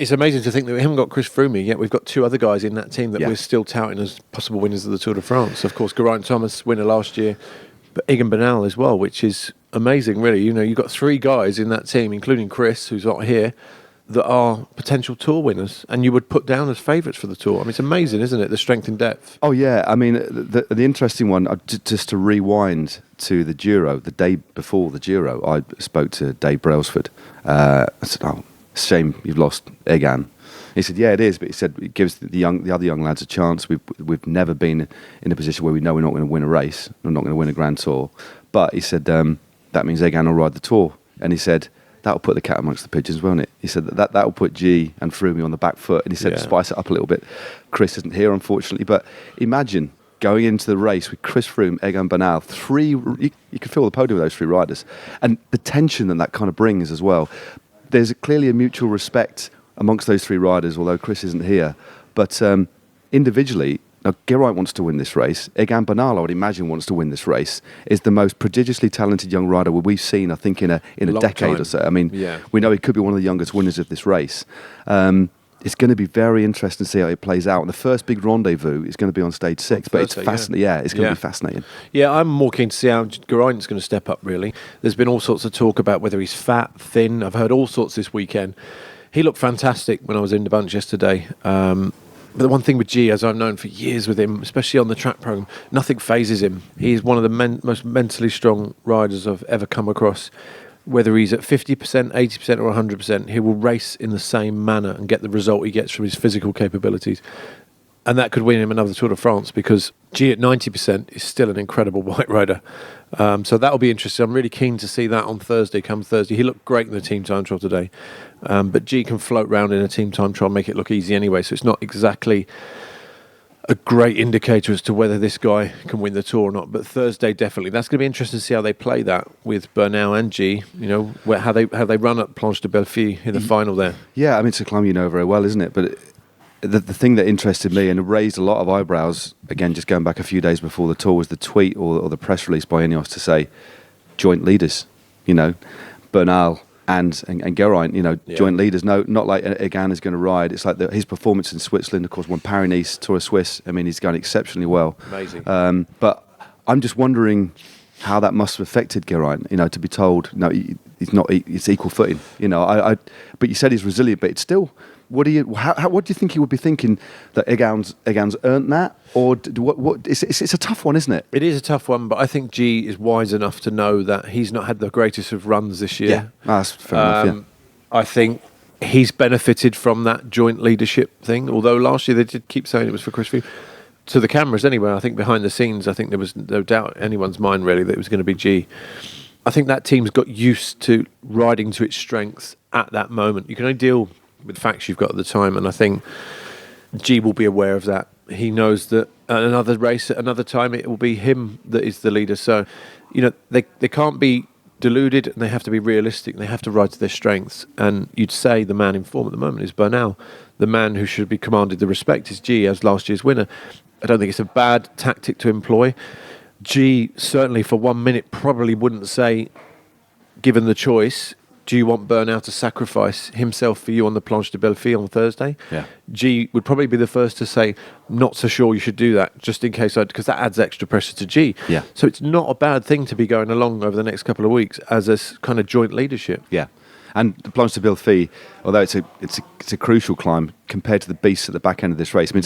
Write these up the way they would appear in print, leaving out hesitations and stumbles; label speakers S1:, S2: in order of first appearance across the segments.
S1: It's amazing to think that we haven't got Chris Froome yet. We've got two other guys in that team that
S2: Yeah.
S1: we're still touting as possible winners of the Tour de France. Of course, Geraint Thomas, winner last year, but Egan Bernal as well, which is amazing, really. You know, you've got three guys in that team, including Chris, who's not here, that are potential Tour winners, and you would put down as favourites for the Tour. I mean, it's amazing, isn't it, the strength in depth?
S2: Oh, yeah. I mean, the interesting one, just to rewind to the Giro, the day before the Giro, I spoke to Dave Brailsford. I said, oh, shame you've lost Egan. He said, yeah, it is, but he said it gives the other young lads a chance. We've never been in a position where we know we're not going to win a race, we're not going to win a Grand Tour. But he said, that means Egan will ride the Tour. And he said, that'll put the cat amongst the pigeons, won't it? He said that'll put G and Froome on the back foot. And he said, spice it up a little bit. Chris isn't here, unfortunately, but imagine going into the race with Chris Froome, Egan Bernal, you could fill the podium with those three riders. And the tension that kind of brings as well. There's clearly a mutual respect amongst those three riders, although Chris isn't here. But individually, now Geraint wants to win this race. Egan Bernal, I would imagine, wants to win this race. Is the most prodigiously talented young rider we've seen, I think, in a decade or so. I mean, we know he could be one of the youngest winners of this race. It's going to be very interesting to see how it plays out. And the first big rendezvous is going to be on stage 6. But it's fascinating. Yeah, it's going to be fascinating.
S1: Yeah, I'm more keen to see how Geraint's going to step up, really. There's been all sorts of talk about whether he's fat, thin. I've heard all sorts this weekend. He looked fantastic when I was in the bunch yesterday. But the one thing with G, as I've known for years with him, especially on the track program, nothing phases him. He's one of the most mentally strong riders I've ever come across. Whether he's at 50%, 80% or 100%, he will race in the same manner and get the result he gets from his physical capabilities. And that could win him another Tour de France, because G at 90% is still an incredible white rider. So that'll be interesting. I'm really keen to see that on Thursday, come Thursday. He looked great in the team time trial today. But G can float round in a team time trial and make it look easy anyway. So it's not exactly a great indicator as to whether this guy can win the Tour or not. But Thursday, definitely. That's going to be interesting to see how they play that with Bernal and G, you know, how they run at Planche de Belleville in the final there.
S2: Yeah, I mean, it's a climb you know very well, isn't it? But the thing that interested me and raised a lot of eyebrows, again, just going back a few days before the Tour, was the tweet or the press release by Ineos to say joint leaders, you know, Bernal and Geraint, you know, joint leaders. No, not like Egan is going to ride. It's like his performance in Switzerland, of course, won Paris-Nice, Tour of Swiss. I mean, he's going exceptionally well.
S1: Amazing.
S2: But I'm just wondering how that must have affected Geraint, you know, to be told, no, it's equal footing, you know. But you said he's resilient, but it's still... What do you think he would be thinking, that Egan's earned that, or what? It's a tough one, isn't it?
S1: It is a tough one, but I think G is wise enough to know that he's not had the greatest of runs this year.
S2: Yeah, that's fair enough. Yeah.
S1: I think he's benefited from that joint leadership thing. Although last year they did keep saying it was for Chris Froome. To the cameras, anyway. I think behind the scenes, I think there was no doubt in anyone's mind really that it was going to be G. I think that team's got used to riding to its strengths at that moment. You can only deal with the facts you've got at the time, and I think G will be aware of that. He knows that at another race at another time it will be him that is the leader. So, you know, they can't be deluded, and they have to be realistic, and they have to ride to their strengths. And you'd say the man in form at the moment is Bernal. The man who should be commanded the respect is G, as last year's winner. I don't think it's a bad tactic to employ. G certainly for 1 minute probably wouldn't say, given the choice, do you want Bernal to sacrifice himself for you on the Planche de Belleville on Thursday?
S2: Yeah.
S1: G would probably be the first to say, not so sure you should do that, just in case, because that adds extra pressure to G.
S2: Yeah.
S1: So it's not a bad thing to be going along over the next couple of weeks as a kind of joint leadership.
S2: Yeah. And the Planche de Belleville, although it's a crucial climb compared to the beasts at the back end of this race. I mean,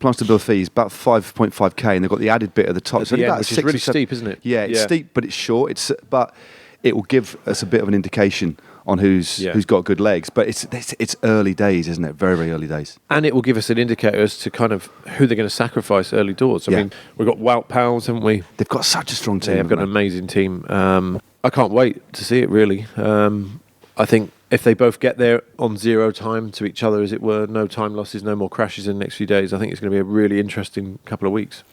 S2: Planche de Belleville is about 5.5k, and they've got the added bit at the top.
S1: At the end, which is really steep, isn't it?
S2: Yeah, it's steep, but it's short. But it will give us a bit of an indication on who's got good legs. But it's early days, isn't it? Very, very early days.
S1: And it will give us an indicator as to kind of who they're going to sacrifice early doors. I mean, we've got Wout Powell's, haven't we?
S2: They've got such a strong team.
S1: They've got an amazing team. I can't wait to see it, really. I think if they both get there on zero time to each other, as it were, no time losses, no more crashes in the next few days, I think it's going to be a really interesting couple of weeks.